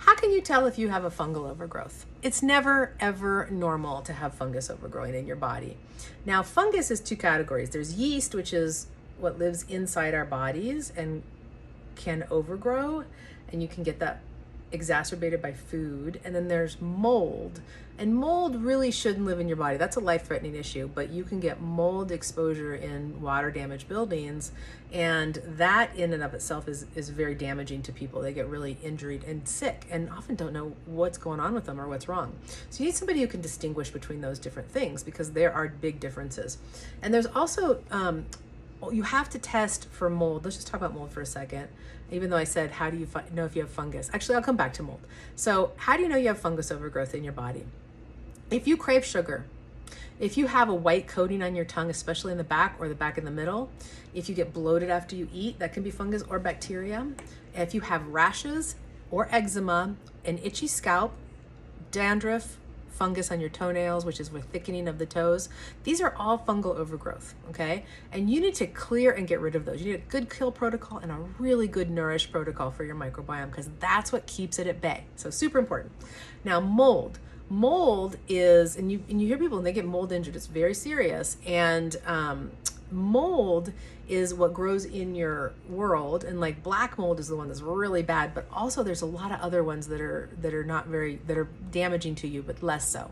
How can you tell if you have a fungal overgrowth? It's never ever normal to have fungus overgrowing in your body. Now, fungus is two categories. There's yeast, which is what lives inside our bodies and can overgrow, and you can get that exacerbated by food. And then there's mold, and mold really shouldn't live in your body. That's a life-threatening issue, but you can get mold exposure in water damaged buildings, and that in and of itself is very damaging to people. They get really injured and sick and often don't know what's going on with them or what's wrong. So you need somebody who can distinguish between those different things, because there are big differences. And there's also you have to test for mold. Let's just talk about mold for a second. Even though I said, how do you know if you have fungus? Actually, I'll come back to mold. So how do you know you have fungus overgrowth in your body? If you crave sugar, if you have a white coating on your tongue, especially in the back or the back in the middle, if you get bloated after you eat, that can be fungus or bacteria. If you have rashes or eczema, an itchy scalp, dandruff, fungus on your toenails, which is with thickening of the toes. These are all fungal overgrowth, okay? And you need to clear and get rid of those. You need a good kill protocol and a really good nourish protocol for your microbiome, because that's what keeps it at bay. So super important. Now, mold. Mold is, and you hear people and they get mold injured, it's very serious. And mold is what grows in your world, and like black mold is the one that's really bad, but also there's a lot of other ones that are damaging to you, but less so.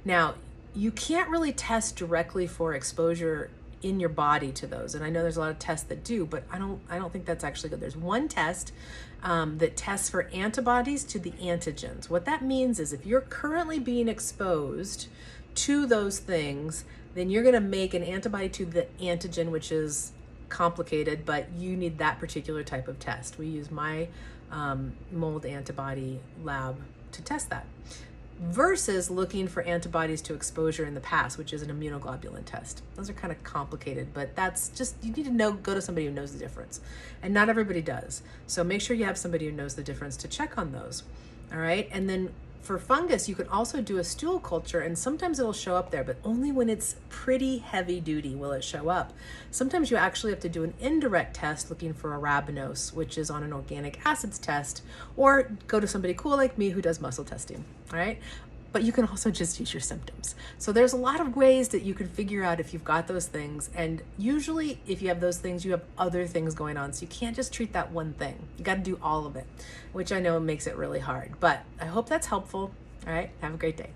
Now, you can't really test directly for exposure in your body to those, and I know there's a lot of tests that do, but I don't think that's actually good. There's one test that tests for antibodies to the antigens. What that means is if you're currently being exposed to those things, then you're going to make an antibody to the antigen, which is complicated, but you need that particular type of test. We use my mold antibody lab to test that, versus looking for antibodies to exposure in the past, which is an immunoglobulin test. Those are kind of complicated, but that's just, you need to go to somebody who knows the difference, and not everybody does. So make sure you have somebody who knows the difference to check on those. All right. And then for fungus, you can also do a stool culture, and sometimes it'll show up there, but only when it's pretty heavy duty will it show up. Sometimes you actually have to do an indirect test looking for arabinose, which is on an organic acids test, or go to somebody cool like me who does muscle testing, all right? But you can also just use your symptoms. So there's a lot of ways that you can figure out if you've got those things. And usually if you have those things, you have other things going on. So you can't just treat that one thing. You got to do all of it, which I know makes it really hard. But I hope that's helpful. All right. Have a great day.